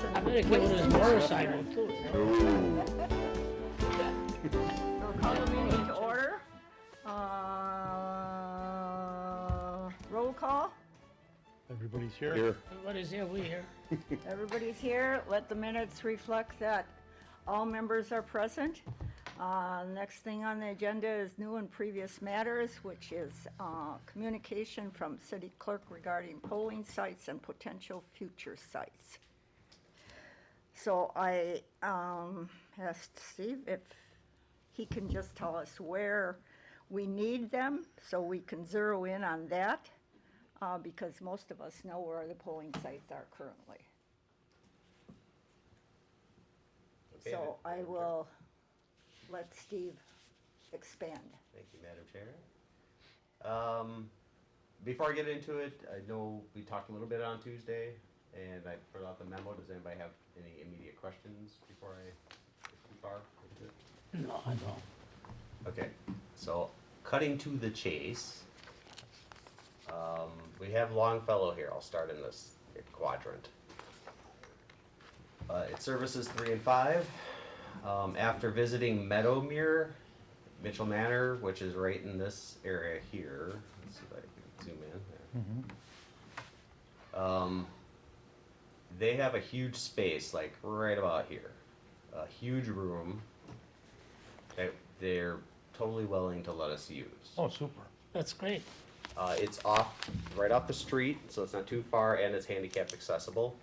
and I bet it could his motorcycle too. We'll call the meeting to order. Roll call. Everybody's here? Everybody's here, we here. Everybody's here. Let the minutes reflect that all members are present. Next thing on the agenda is new and previous matters, which is communication from city clerk regarding polling sites and potential future sites. So I asked Steve if he can just tell us where we need them so we can zero in on that, because most of us know where the polling sites are currently. Okay, So I will let Steve expand. Thank you, Madam Chair. Before I get into it, I know we talked a little bit on Tuesday, and I put out the memo. Does anybody have any immediate questions before I get too far into it? No, I don't. Okay, so cutting to the chase, we have Longfellow here. I'll start in this quadrant. It services 3 and 5. After visiting Meadowmere, Mitchell Manor, which is right in this area here, let's see if I can zoom in there. They have a huge space, like right about here, a huge room that they're totally willing to let us use. Oh, super. That's great. It's right off the street, so it's not too far, and it's handicap accessible.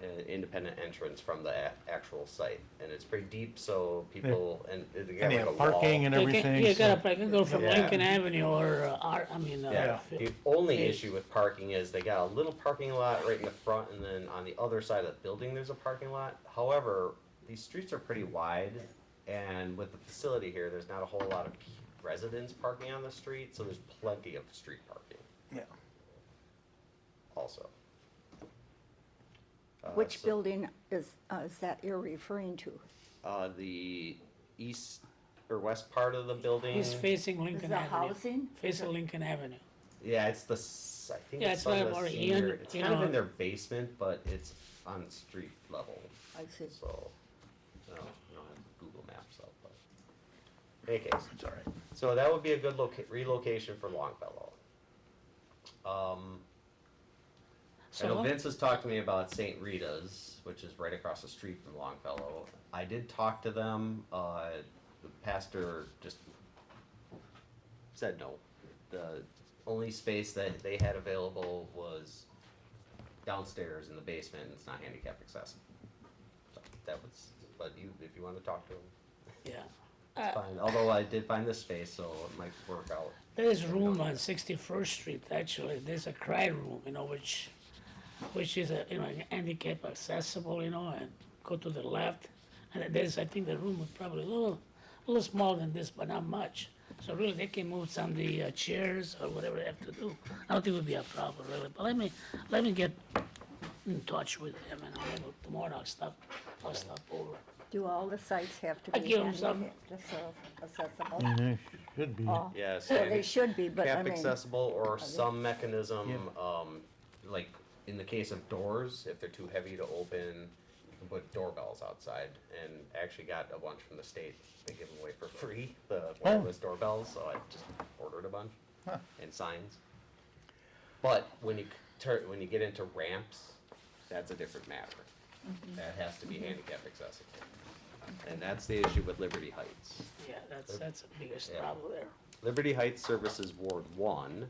An independent entrance from the actual site, and it's pretty deep, so people and they got And they like a have parking wall. and You everything. can, you so- can go from Yeah. Lincoln Avenue or, Yeah. The only Phase. issue with parking is they got a little parking lot right in the front, and then on the other side of the building there's a parking lot. However, these streets are pretty wide, and with the facility here, there's not a whole lot of residents parking on the street, so there's plenty of street parking. Yeah. Also. Which So, building is that you're referring to? the east or west part of the building. He's facing Is Lincoln the Avenue. housing? Facing Lincoln Avenue. Yeah, it's the I think Yeah, it's it's on right the about senior. Ian, It's you kind of know. in their basement, but it's on street level. I see. So, no, I don't have Google Maps up, but in any case, It's all right. so that would be a good relocation for Longfellow. I know So, Vince has talked to me about St. Rita's, which is right across the street from Longfellow. I did talk to them. The pastor just said no. The only space that they had available was downstairs in the basement, and it's not handicap accessible. So that was, but if you want to talk to them, yeah. it's fine. Although I did find this space, so it might work out. There's room on 61st Street, actually. There's a cry room, which is handicap accessible, and go to the left. And I think the room is probably a little smaller than this, but not much. So really, they can move some of the chairs or whatever they have to do. I don't think it would be a problem, really. But let me get in touch with them, and tomorrow I'll stop over. Do all the sites have to I be give 'em some. accessible? They should be. Oh, Yes. well, they should be, but I Cap mean, accessible or some mechanism, like in the case of doors, if they're too heavy to open, you can put doorbells outside, and actually got a bunch from the state. They give them away for free, the wireless doorbells, so I just ordered a bunch, Huh. and signs. But when you get into ramps, that's a different matter. That has to be handicap accessible. And that's the issue with Liberty Heights. Yeah, that's the biggest Yeah. problem there. Liberty Heights services Ward 1.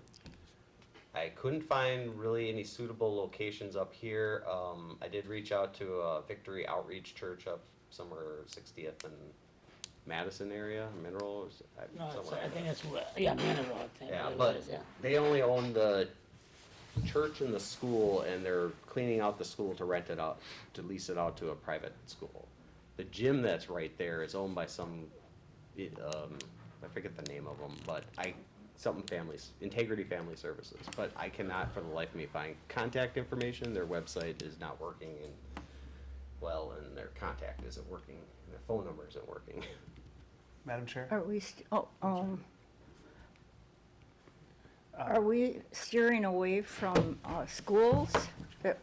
I couldn't find really any suitable locations up here. I did reach out to a Victory Outreach Church up somewhere 60th and Madison area, Minerals. No, somewhere. I think it's Mineral. I think. Yeah, whatever but it is, yeah. they only own the church and the school, and they're cleaning out the school to rent it out, to lease it out to a private school. The gym that's right there is owned by some, I forget the name of them, but Integrity Family Services. But I cannot for the life of me find contact information. Their website is not working, and their contact isn't working, and their phone number isn't working. Madam Chair? are we steering away from schools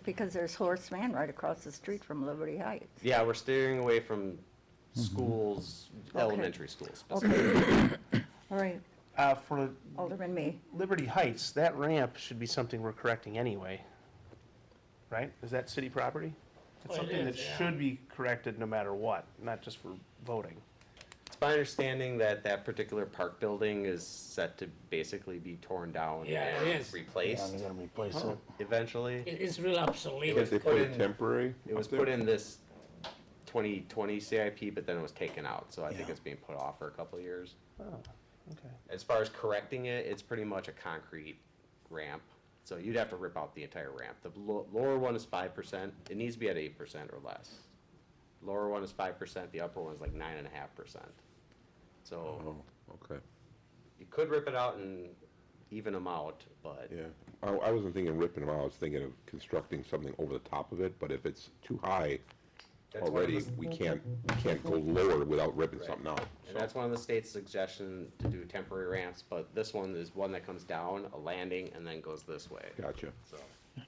Because there's Horace Mann right across the street from Liberty Heights. Yeah, we're steering away from schools, Okay. elementary schools. Okay. All right, For Alderman Me. Liberty Heights, that ramp should be something we're correcting anyway. Right? Is that city property? It's Well, it something that is, yeah. should be corrected no matter what, not just for voting. It's my understanding that that particular park building is set to basically be torn down Yeah, it and is. Yeah, replaced they're gonna replace it. eventually. It's real obsolete. was They put put it in- temporary? It was up there? put in this 2020 CIP, but then it was taken out, so I think Yeah. it's being put off for a couple of years. Oh, okay. As far as correcting it, it's pretty much a concrete ramp, so you'd have to rip out the entire ramp. The lower one is 5%, it needs to be at 8% or less. Lower one is 5%, the upper one is like 9.5%. So Oh, okay, you could rip it out and even them out, but yeah. I wasn't thinking ripping them out, I was thinking of constructing something over the top of it, but if it's too high that's one of already, the- we can't go lower without ripping Right. something out. And So, that's one of the state's suggestion to do temporary ramps, but this one is one that comes down, a landing, and then goes this way. gotcha. So,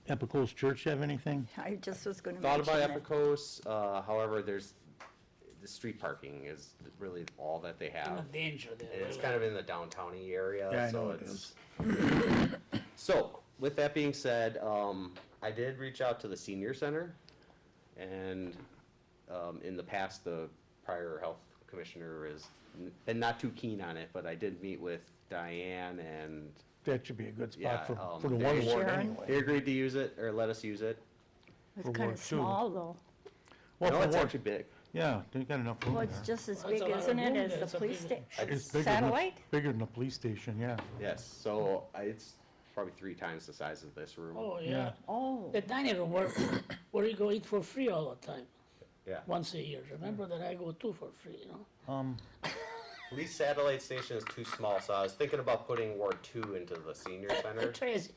Epicos Church have anything? I just was gonna thought mention about that. Epicos, however, the street parking is really all that they In have. a danger there. And it's really. kind of in the downtown-y area, Yeah, I so know it it's. So, with that being said, I did reach out to the senior center, and, in the past, the prior health commissioner has been not too keen on it, but I did meet with Diane, and That should be a good Yeah, spot for the they- one ward Sharon? anyway. they agreed to use it, or let us use it. It's for kind Ward of two. small, though. Well, No, for it's Ward- actually big. Yeah, they got enough room Well, there. it's just as That's big, a lot of isn't it, room as there. the It's a police big- station? It's bigger than, Satellite? bigger than the police station, yeah. Yes, so it's probably 3 times the size of this room. Oh, yeah. Yeah. Oh, The dining room where you go eat for free all the time, Yeah. once a year. Remember that I go too for free, you know? Police satellite station is too small, so I was thinking about putting Ward 2 into the senior center. Crazy.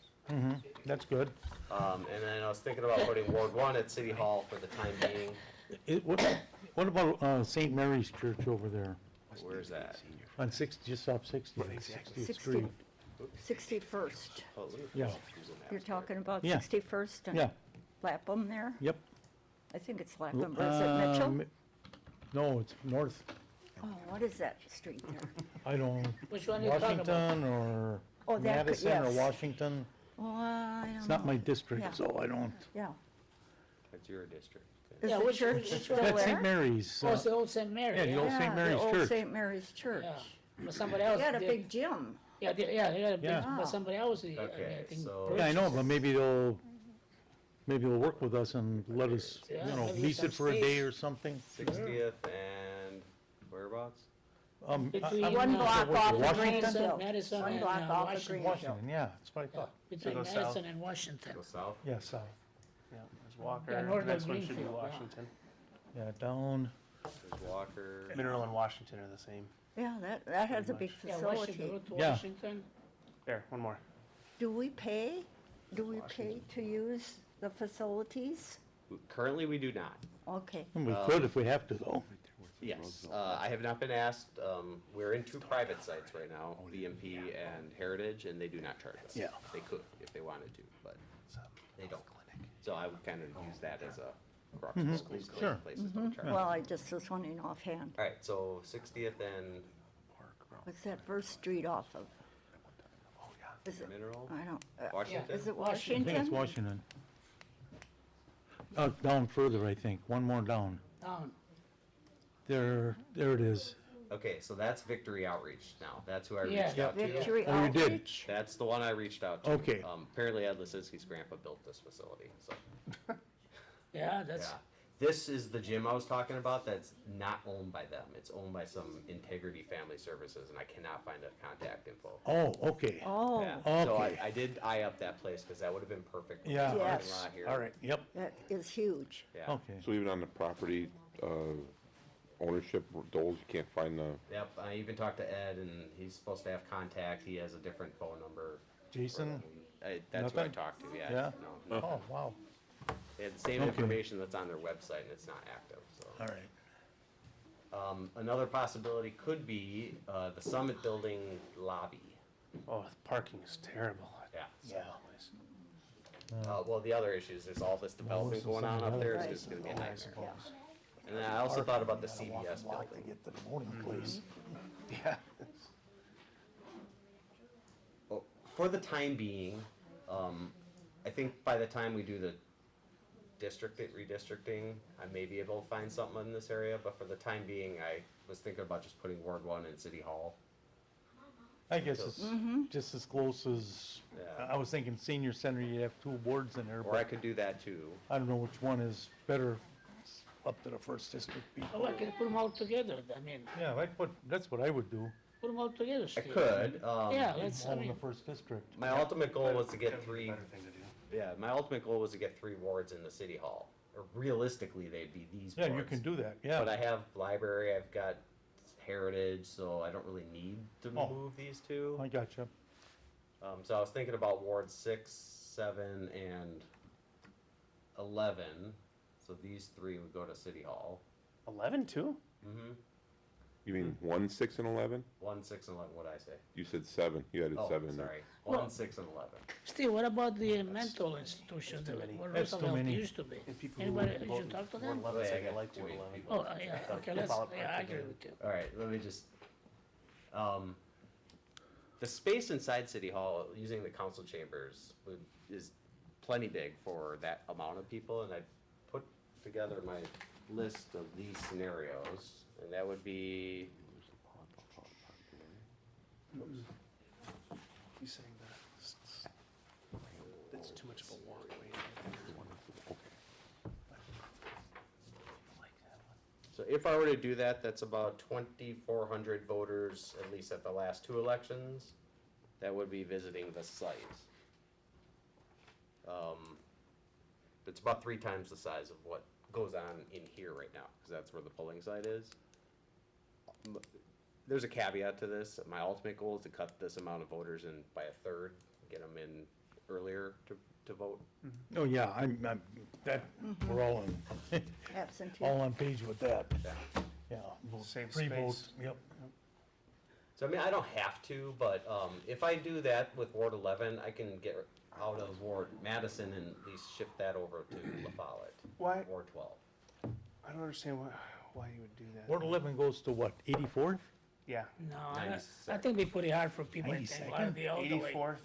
That's good. And then I was thinking about putting Ward 1 at City Hall for the time being. What about St. Mary's Church over there Where's that? on just off 60th 60th Street? 61st. Oh, let me Yeah. use a map You're here. talking about Yeah. 61st and Yeah, Lapham there? yep. I think it's Lapham, or is it Mitchell? Mi- No, it's north, Oh, what is that street there? I don't, Which one you talking about? Washington or Oh, that could- Madison or yes. Washington. Oh, I don't know. It's not my district, Yeah. so I don't. Yeah. That's your district. Is Yeah, the which- church which still one? That's St. there? Mary's. Oh, it's the old St. Mary. yeah, the old St. Yeah, Mary's the old Church. St. Mary's Church. Yeah, but somebody else. They had a did- big gym. Yeah, they got a big, Yeah. but somebody else, I Okay, think. so- Yeah, I know, but maybe they'll work with us and let us, Yeah, you know, maybe lease some it for a day space. or something. 60th and whereabouts? Between, One uh, block what, off of Washington? Greenfield. Madison One and, block off of Washington. Greenfield. Washington, yeah, that's what I Yeah, thought. between go south. Madison and Washington. Go south? Yeah, south. Yeah, there's Walker. Yeah, north of Next one should be Greenfield, yeah. Washington. Yeah, down. There's Walker. Mineral and Washington are the same. Yeah, that has a big Yeah, Washington, facility. go to Yeah. Washington. There, one more. Do we pay to use the facilities? Currently, we do not. Okay. We could if we have to, though. Yes, I have not been asked. We're in 2 private sites right now, VMP and Heritage, and they do not charge us. Yeah. They could if they wanted to, but they don't. So I would kind of use that as a crux. These Sure. places don't charge. Well, I just was wondering offhand. All right, so 60th and What's that first street off of? Is it, Mineral, I don't, Washington? is it I think it's Washington? Washington. Down further, I think, one more down. Down. There it is. Okay, so that's Victory Outreach now. That's who I Yeah. reached out to. Victory Oh, you did? Outreach? That's the one I reached out to. Okay. Apparently Ed Lisinski's grandpa built this facility, so, Yeah, that's, yeah. This is the gym I was talking about that's not owned by them. It's owned by some Integrity Family Services, and I cannot find a contact info. Oh, okay. Oh, Yeah, so Okay. I did eye up that place, because that would have been perfect. with Yeah. the parking Yes. lot here. All right, yep, that is huge. Yeah, okay. So even on the property, ownership, Doles, you can't find the, yep, I even talked to Ed, and he's supposed to have contact, he has a different phone number. Jason? That's who I Nothing? talked to, yeah. Yeah? No, Oh, wow. they had the same Okay. information that's on their website, and it's not active, so. All right. Another possibility could be, the Summit Building lobby. Oh, the parking is terrible. Yeah. Yeah. Well, the other issue is there's all this development going on up there, it's just gonna be a I nightmare. suppose. And then I also thought about the CVS building. get to the voting place. Yeah. Well, for the time being, I think by the time we do the redistricting, I may be able to find something in this area, but for the time being, I was thinking about just putting Ward 1 in City Hall. I guess it's just as close as, Yeah. I was thinking senior center, you'd have 2 boards in there, Or I but could do that too. I don't know which one is better. It's up to the first district Oh, people. I can put them all together, I mean, Yeah, that's what I would do, put them all together, I Steve. could, Yeah, let's, I all in the mean, first district. my ultimate goal was to get That'd be a 3, better thing to do. yeah, my ultimate goal was to get 3 wards in the City Hall. Or realistically, they'd be these Yeah, wards. you can do that, But I yeah. have library, I've got heritage, so I don't really need to Oh. move these 2. I gotcha. So I was thinking about Ward 6, 7, and 11. So these 3 would go to City Hall. 11 too? Mm-hmm. You mean 1, 6, and 11? 1, 6, and 11, what'd I say? You said 7, you added Oh, 7 in there. sorry. Well- 1, 6, and 11. Steve, what about the mental institution, too many. what That's too Roosevelt many. used to be? And people who Anybody, you vote should talk to Ward them? 11 Oh, yeah, say I they got like too Ward many 11. people. Oh, yeah, So okay, they let's, follow it yeah, I agree together. with you. All right, let me just, the space inside City Hall, using the council chambers, is plenty big for that amount of people, and I put together my list of these scenarios, and that would be, He's saying that it's too much of a walkway. I like that one. so if I were to do that, that's about 2,400 voters, at least at the last 2 elections, that would be visiting the site. It's about 3 times the size of what goes on in here right now, because that's where the polling site is. There's a caveat to this. My ultimate goal is to cut this amount of voters in by a third, get them in earlier to vote. Oh, yeah, that, we're all on, Absentee. all on page with that, Yeah. yeah. Same Pre-vote, space. yep. So I mean, I don't have to, but if I do that with Ward 11, I can get out of Ward Madison and at least shift that over to La Follette. Why? Ward 12. I don't understand why you would do that. Ward 11 goes to what, 84th? Yeah. No, 96. I think it'd be pretty hard for people to think, why 92nd? the elderly. 84th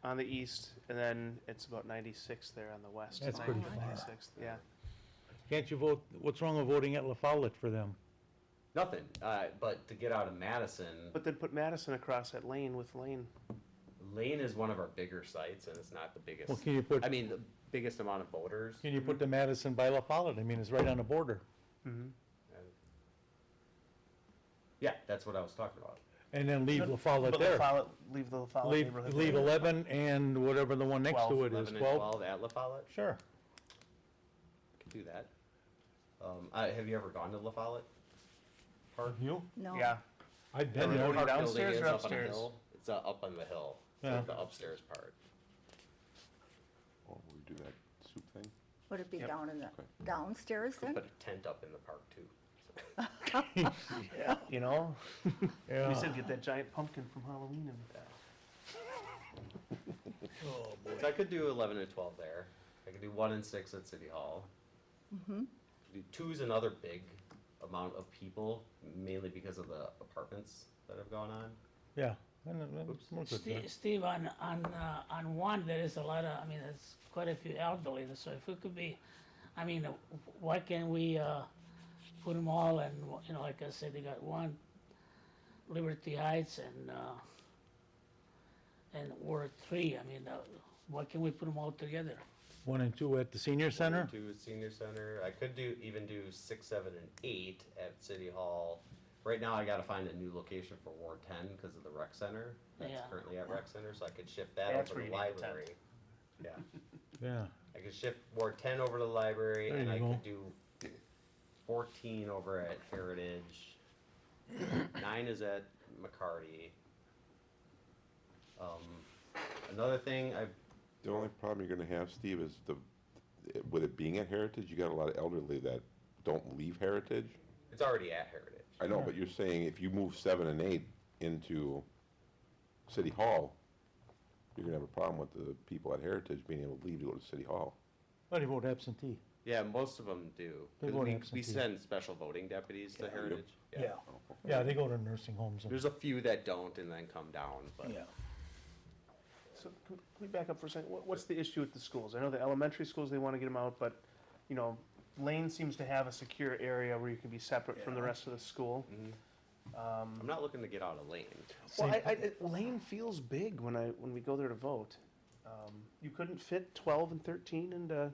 on the east, and then it's about 96th there on the west. That's pretty far. 96th, yeah. Can't you vote, what's wrong with voting at La Follette for them? Nothing, but to get out of Madison, But then put Madison across that lane with Lane. Lane is one of our bigger sites and it's not the biggest. Well, can you put, I mean, the biggest amount of voters. can you put the Madison by La Follette? I mean, it's right on the border. Mm-hmm. Yeah, that's what I was talking about. And then leave La Follette But there. leave the Follette Leave, neighborhood. leave there. 11 and whatever the one next to it is, 11 and 12. 12 at La Follette, Sure. could do that. Have you ever gone to La Follette Park? You? No. Yeah. I've Where been the there. Voting park building downstairs is or up on a upstairs? hill? It's up on the hill, Yeah. like the upstairs part. Oh, we do that soup thing? Would it be Yep. down in the downstairs Could then? put a tent up in the park too. You know? Yeah. We said get that giant pumpkin from Halloween and. Oh, boy. So I could do 11 and 12 there. I could do 1 and 6 at City Hall. Do 2 is another big amount of people, mainly because of the apartments that have gone on. Yeah. We're good there. Steve, on one, there is a lot of, I mean, there's quite a few elderly, so if it could be, I mean, why can't we, put them all and, you know, like I said, they got one, Liberty Heights and Ward 3, I mean, why can't we put them all together? 1 and 2 at the senior center? 2 at Senior Center. I could even do 6, 7, and 8 at City Hall. Right now, I gotta find a new location for Ward 10 because of the rec center. That's Yeah. currently at rec center, so I could shift that That's over where to you need the tent. library. Yeah, Yeah. I could shift Ward 10 over to the library, There and you I go. could do 14 over at Heritage. 9 is at McCarty. Another thing, The only problem you're gonna have, Steve, is with it being at Heritage, you got a lot of elderly that don't leave Heritage. it's already at Heritage. I know, but you're saying if you move 7 and 8 into City Hall, you're gonna have a problem with the people at Heritage being able to leave to go to City Hall. But he vote absentee. Yeah, most of them do. They 'Cause vote we absentee. send special voting deputies to Heritage. Yeah, yeah, they go to nursing homes and, There's a few that don't and then come down, but. yeah. So can we back up for a second? What's the issue with the schools? I know the elementary schools, they want to get them out, but, you know, Lane seems to have a secure area where you can be separate from the rest of the school. I'm not looking to get out of Lane. Well, Same- Lane feels big when we go there to vote. You couldn't fit 12 and 13 into,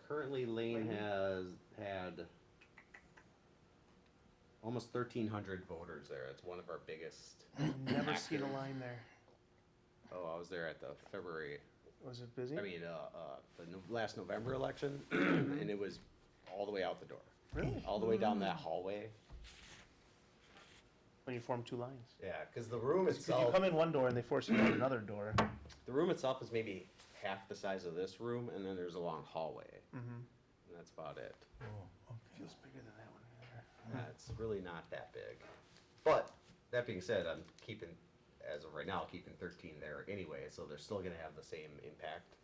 Currently Lane has had almost 1,300 voters there. It's one of our biggest. never seen a active- line there. Oh, I was there at the February, Was it busy? I mean, last November election, and it was all the way out the door. Really? All the way down that hallway. When you form two lines. Yeah, because the room Because you itself, come in one door and they force you down another door. the room itself is maybe half the size of this room, and then there's a long hallway. And that's about it. Feels bigger than that one. Yeah, it's really not that big. But, that being said, I'm keeping, as of right now, keeping 13 there anyway, so they're still gonna have the same impact.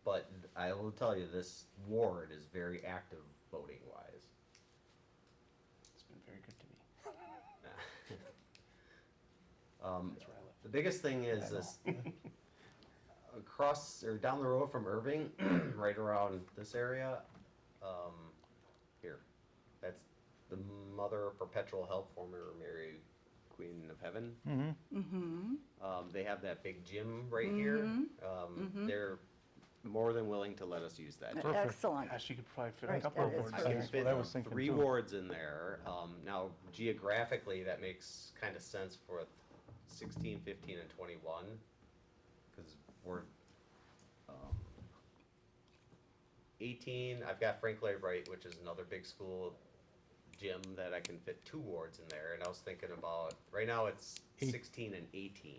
But I will tell you, this ward is very active voting wise. It's been very good to me. That's where I live. The biggest thing is this, across, or down the road from Irving, right around this area, here, that's the Mother of Perpetual Help, former Mary Queen of Heaven. They have that big gym right here. They're more than willing to let us use that gym. Excellent. Gosh, you could probably fit a Right, couple that of is boards I great. can there. fit what I was thinking 3 too. wards in there. Now geographically, that makes kind of sense for 16, 15, and 21, because we're 18. I've got Frank Lloyd Wright, which is another big school gym that I can fit 2 wards in there. And I was thinking about, right now it's 16 and 18,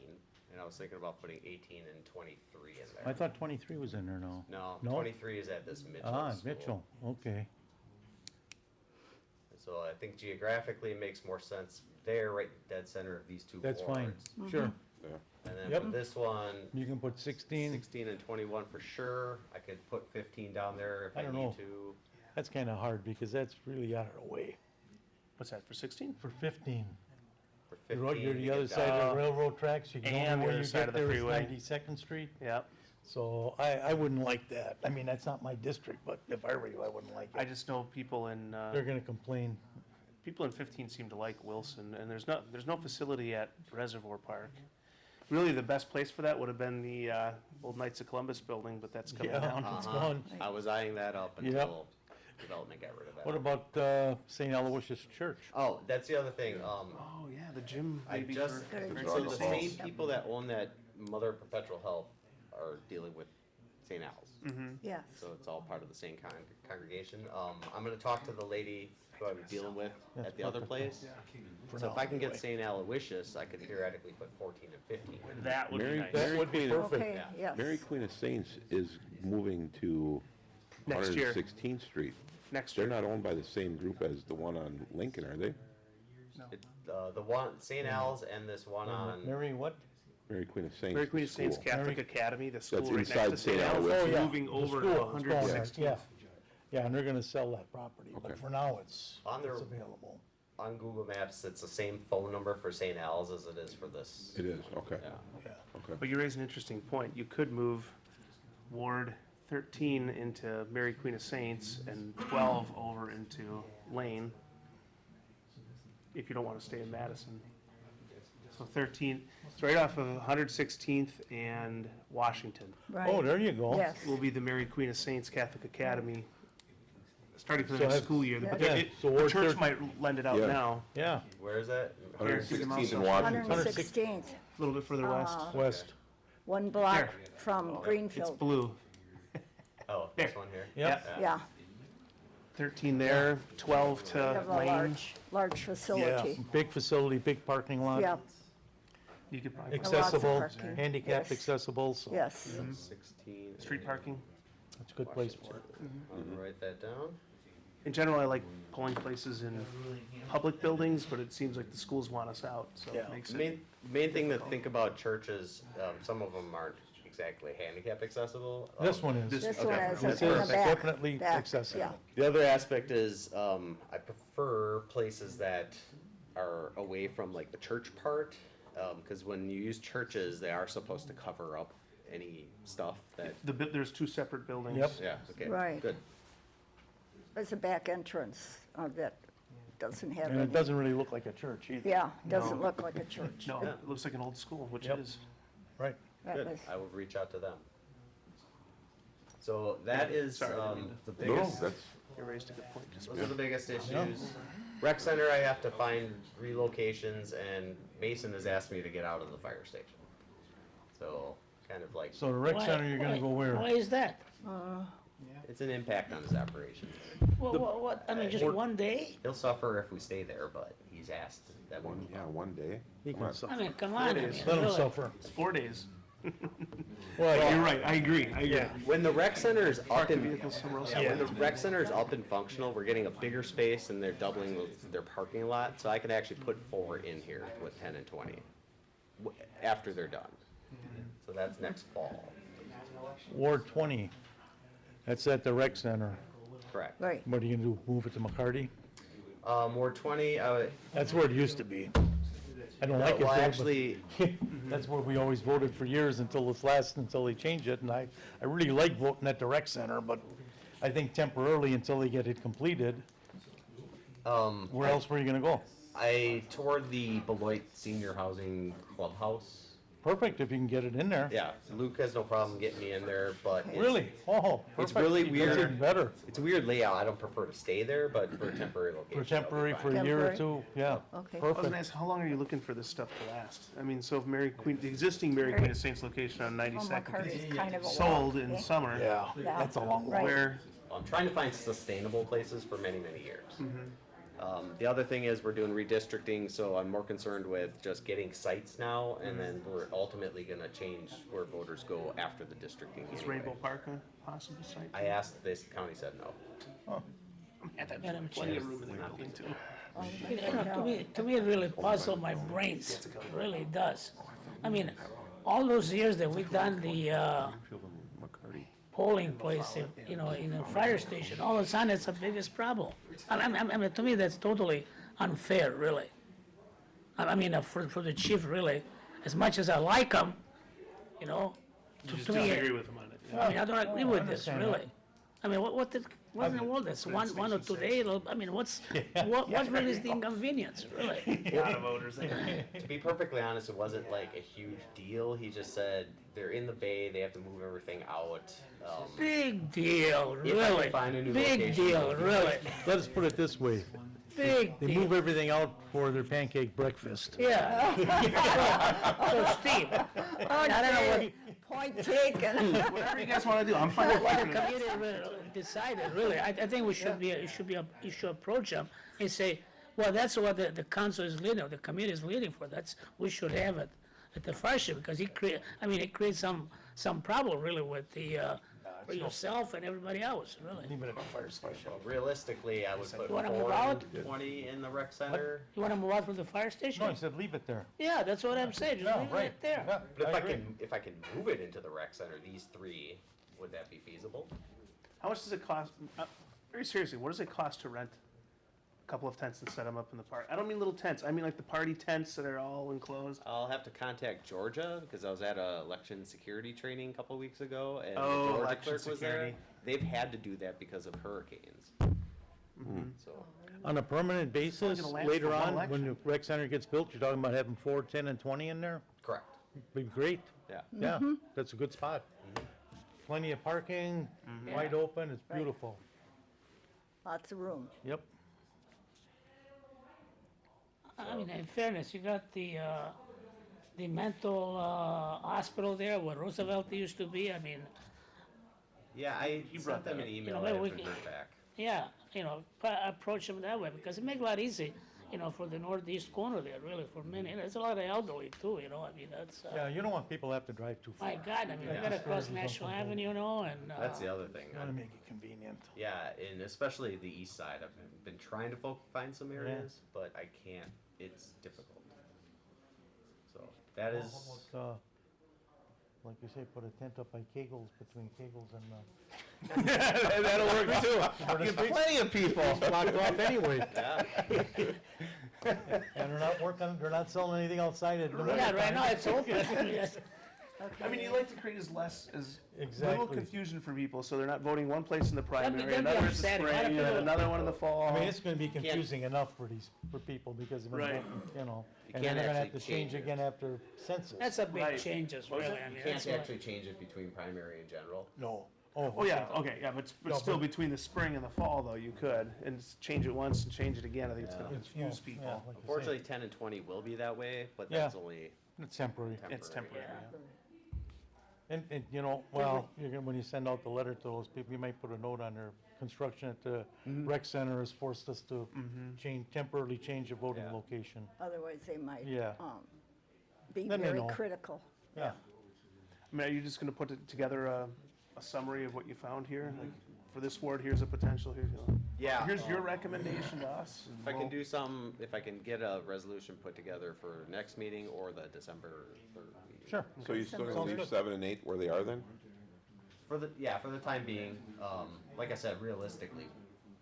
and I was thinking about putting 18 and 23 in there. I thought 23 was in there now. No, No? 23 is at this Mitchell Ah, school. Mitchell, okay. So I think geographically it makes more sense there, right dead center of these 2 That's fine, wards. sure. Yeah. And then Yep. for this one, You can put 16, 16 and 21 for sure. I could put 15 down there if I I don't need know. to. that's kind of hard because that's really out of the way. What's that, for 16? For 15, For you're 15, you're to the get other side of down. the railroad tracks, you can And only the way other you side get of the there is freeway. 92nd Street. Yep. So I wouldn't like that. I mean, that's not my district, but if I were you, I wouldn't like I it. just know people in, They're gonna complain. people in 15 seem to like Wilson, and there's no facility at Reservoir Park. Really, the best place for that would have been the old Knights of Columbus building, but that's coming Yeah, down. it's Uh-huh. gone. I was eyeing that up Yep. until development got rid of that. What about St. Aloysius Church? Oh, that's the other thing. Oh, yeah, the gym I maybe just, for. Good. so the Falls. same people that own that Mother of Perpetual Help are dealing with St. Al's. Yes. So it's all part of the same congregation. I'm gonna talk to the lady who I was dealing with at the other place. For So now, if I can get anyway. St. Aloysius, I could theoretically put 14 and 15. That would be Mary- nice. That would be perfect. Okay, yes. Mary Queen of Saints is moving to Next year. 116th Street. Next They're year. not owned by the same group as the one on Lincoln, are they? The one, St. Al's and this one on, Mary what? Mary Queen of Saints. Mary Queen of the Saints school. Catholic Mary- Academy, the school right next inside to St. St. Al's, Aloysius. is moving The over to school, it's going there, 116th. Yeah, yeah, and they're gonna sell that property, but Okay. for now, it's On their- available. on Google Maps, it's the same phone number for St. Al's as it is for this. It is, okay, Yeah. Yeah. okay. But you raise an interesting point. You could move Ward 13 into Mary Queen of Saints and 12 over into Lane, if you don't want to stay in Madison. So 13, it's right off of 116th and Washington. Right. Oh, there you go. Yes. Will be the Mary Queen of Saints Catholic Academy, starting for the So next that's- school year. But Yeah, it- so the Ward church 13 might lend it out Yeah. now, Yeah, Where is that? 116th and Here, Washington. 116th, a little bit further west. west. one block There. from It's Greenfield. blue. Oh, this one here? Yep. Yeah, 13 there, 12 we to have a Lane. large Yeah, facility. big facility, big parking lot. Yeah, You could probably, Lots of Accessible, parking. handicapped Yes. accessible, so yes. 16. street parking. it's a good place for it. I'll write that down. In general, I like polling places in public buildings, but it seems like the schools want us out, so Yeah. it makes it. Main thing to think about churches, some of them aren't exactly handicap accessible. This one is. This Okay. one is This in the is back. definitely back, accessible. yeah. The other aspect is, I prefer places that are away from like the church part, cause when you use churches, they are supposed to cover up any stuff that, There's two separate buildings. Yep. yeah, okay, Right. good. There's a back entrance that doesn't have And it any, doesn't really look like a church either. yeah, doesn't look like a church. No, it looks like an old school, which Yep. it is. Right. That Good, was- I will reach out to them. So that is, Sorry, I didn't mean the No, biggest, that's, You raised a good point. those are the biggest issues. Rec center, I have to find relocations, and Mason has asked me to get out of the fire station. So, kind of like, So the rec Why- center, you're gonna why- go where? Why is that? it's an impact on his operations. What, I mean, just one day? He'll suffer if we stay there, but he's asked that one. one day. He Come on. can suffer. I mean, come on, I mean, Let him really. suffer. It's 4 days. Well, You're right, I agree. When the rec center is Park up the and, vehicles somewhere else. yeah, when the rec center is up and functional, we're getting a bigger space and they're doubling their parking lot, so I can actually put 4 in here with 10 and 20 after they're done. So that's next fall, Ward 20, that's at the rec center. correct. Right, What are you gonna do, move it to McCarty? Ward 20, That's where it used to be. I don't like it well, there, actually, but that's where we always voted for years until they changed it. And I really like voting at the rec center, but I think temporarily until they get it completed, where else were you gonna go? I toured the Beloit Senior Housing Clubhouse. Perfect, if you can get it in there. Yeah, Luke has no problem getting me in there, but Really? Oh, It's perfect. really That's weird. even better. it's a weird layout. I don't prefer to stay there, but for a temporary location. For temporary, for a year or two, yeah. okay. I was gonna Perfect. ask, how long are you looking for this stuff to last? I mean, so if the existing Mary Queen of Saints location on Well, 92nd McCarty's kind of a sold walk, in yeah. summer, Yeah, Yeah. that's a long Right. way. where, I'm trying to find sustainable places for many, many years. The other thing is we're doing redistricting, so I'm more concerned with just getting sites now, and then we're ultimately gonna change where voters go after the districting is anyway. Rainbow Park a possible site? I asked, this county said no. Madam Plenty Chair. of room in that building too. You know, to me, it really puzzles my brains, it really does. I mean, all those years that we've done the, polling place, you know, in the fire station, all of a sudden it's the biggest problem. I mean, to me, that's totally unfair, really. I mean, for the chief, really, as much as I like him, you know, You just to me, disagree with them on it. I mean, I don't agree with this, understand really. I mean, what in the world, that's one or two days, I mean, what really is the inconvenience, really? A lot of voters there. To be perfectly honest, it wasn't like a huge deal. He just said they're in the bay, they have to move everything out. Big deal, If I can really. find a new Big location, deal, I'll do really. Let us put it this way, Big they move deal. everything out for their pancake breakfast. Yeah. So Steve, I don't know what, Point taken. Whatever you guys wanna do, I'm fine with what the keeping it. committee really decided, really. I think we should you should approach them and say, well, that's what the council is leading, or the committee is leading for. We should have it at the fire station, because it creates some problem, really, with for yourself and everybody else, really. Leave it at the fire station. Realistically, I would put You wanna 4 move out? and 20 in the rec center. You wanna move out from the fire station? No, I said leave it there. Yeah, that's what I'm saying, just Yeah, leave it right. right there. Yeah, But if I agree. can, move it into the rec center, these 3, would that be feasible? How much does it cost, very seriously, what does it cost to rent a couple of tents and set them up in the park? I don't mean little tents, I mean like the party tents that are all enclosed. I'll have to contact Georgia, because I was at a election security training a couple weeks ago, and Oh, the Georgia election clerk was there. security. They've had to do that because of hurricanes. So, On a permanent basis, gonna last later for one on, when election. the rec center gets built, you're talking about having 4, 10, and 20 in there? correct, Be great. yeah. Yeah, that's a good spot. Plenty of parking, wide open, it's beautiful. Lots of room. Yep. I mean, in fairness, you got the mental hospital there where Roosevelt used to be. I mean, Yeah, I brought sent them that an You email, know, I maybe we haven't can- heard back. yeah, approach them that way, because it makes it a lot easy. you know, for the northeast corner there, really, for many. There's a lot of elderly too, you know, I mean, that's, Yeah, you don't want people to have to drive too far. my God, I mean, we gotta cross National Avenue, you know, and, That's the other thing. You wanna make it convenient. Yeah, and especially the east side, I've been trying to find some areas, but I can't, it's difficult. So, that is, How about, like you say, put a tent up by Kegel's, between Kegel's and, That'll work too. Get plenty of people. blocked off anyway. yeah, And they're not working, they're not selling anything outside at the yeah, right now it's open. Yes. I mean, you like to create as little Exactly. confusion for people, so they're not voting one place in the That'd be- primary, that'd be another in the upsetting. A lot of spring, and people- another one in the fall. I mean, it's gonna be confusing enough for people because, of Right. you know, You and then can't they're gonna have actually to change change it. again after census. That's a big Right. changes, What was really, it? I mean, you that's can't what, actually change it between primary and general. No. Oh, yeah, okay, yeah, but No, still but- between the spring and the fall, though, you could, and change it once and change it again, I think it's gonna Yeah. confuse Yeah, people. like you say. Unfortunately, 10 and 20 will be that way, but Yeah. that's only It's temporary. It's temporary. Yeah. And, you know, well, when you send out the letter to those people, you might put a note on there, construction at the rec center has forced us to temporarily change the voting Yeah. location. Otherwise, they might Yeah. be Then they very know. critical. Yeah. I mean, are you just gonna put together a summary of what you found here? Like, for this ward, here's a potential, here's, Yeah. here's your recommendation to us. and If I can we'll- do some, if I can get a resolution put together for next meeting or the December 3rd meeting. Sure. So you're still gonna Sounds leave good. 7 and 8 where they are then? For the time being, like I said, realistically,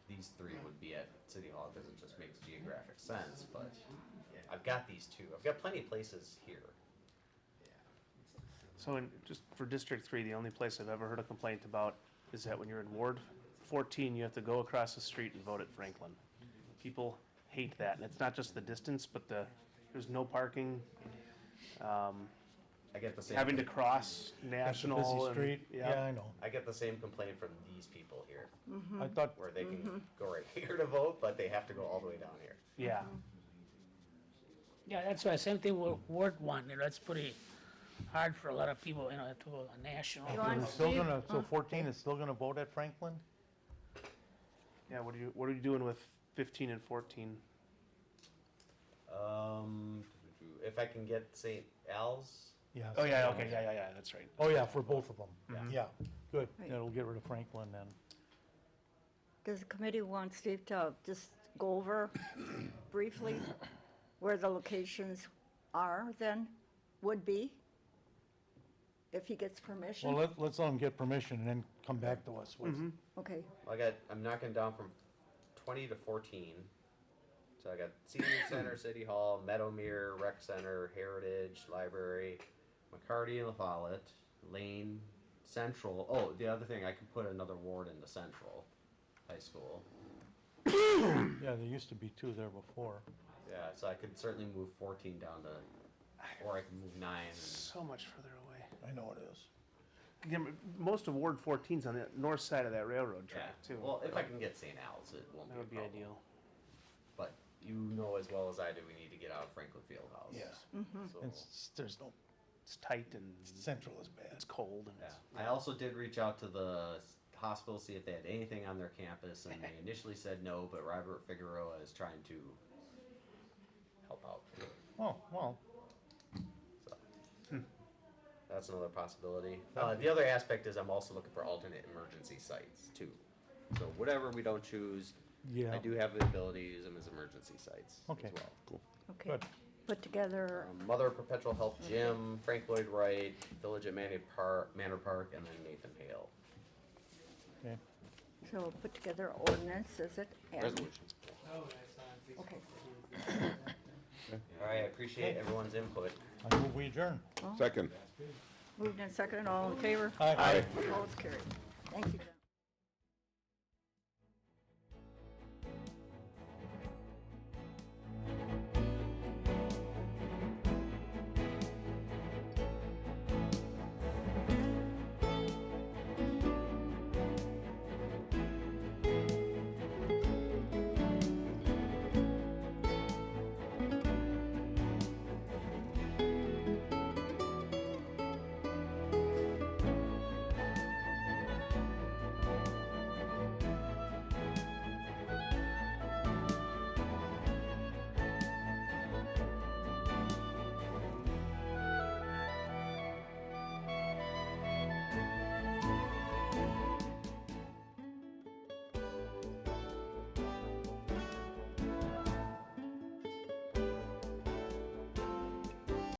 these three would be at City Hall because it just makes geographic sense, but I've got these two. I've got plenty of places here. So just for District 3, the only place I've ever heard a complaint about is that when you're in Ward 14, you have to go across the street and vote at Franklin. People hate that, and it's not just the distance, but there's no parking, I get the same. having to cross That's a National. busy and- street. Yeah, I know. I get the same complaint from these people here, I thought, where they can go right here to vote, but they have to go all the way down here. Yeah, yeah, that's right, same thing with Ward 1, you know, that's pretty hard for a lot of people, you know, to go national. You want it's still Steve? gonna, so 14 is still gonna vote at Franklin? yeah, what are you doing with 15 and 14? If I can get St. Al's, Yeah. Oh, yeah, okay, yeah, that's right. Oh, yeah, for both of them. Yeah, good. Right. That'll get rid of Franklin then. Does the committee want Steve to just go over briefly where the locations are then, would be? If he gets permission? Well, let's let them get permission and then come back to us with, Okay, I'm knocking down from 20 to 14. So I got Senior Center, City Hall, Meadowmere, Rec Center, Heritage, Library, McCarty and La Follette, Lane, Central. Oh, the other thing, I can put another ward into Central High School. yeah, there used to be two there before. Yeah, so I could certainly move 14 down to, or I can move 9. So much further away. I know it is. Again, most of Ward 14's on the north side of that railroad Yeah, track, too. well, if I can get St. Al's, it won't That be a would be problem. ideal. But you know as well as I do, we need to get out of Franklin Fieldhouse. Yeah. So, There's no, It's tight and Central is bad. it's cold and yeah. it's. I also did reach out to the hospital, see if they had anything on their campus, and they initially said no, but Robert Figueroa is trying to help out. Oh, well, So, that's another possibility. The other aspect is I'm also looking for alternate emergency sites too. So whatever we don't choose, yeah. I do have the ability to use them as emergency sites Okay. as well. Cool. okay. Good. Put together, Mother Perpetual Health Gym, Frank Lloyd Wright, Village at Manor Park, and then Nathan Hale. Okay. so put together ordinance, is it? And- Resolution. Okay. All right, I appreciate everyone's input. I move we adjourn. Second. Moved and seconded, all in favor? Aye. Opposed, carried.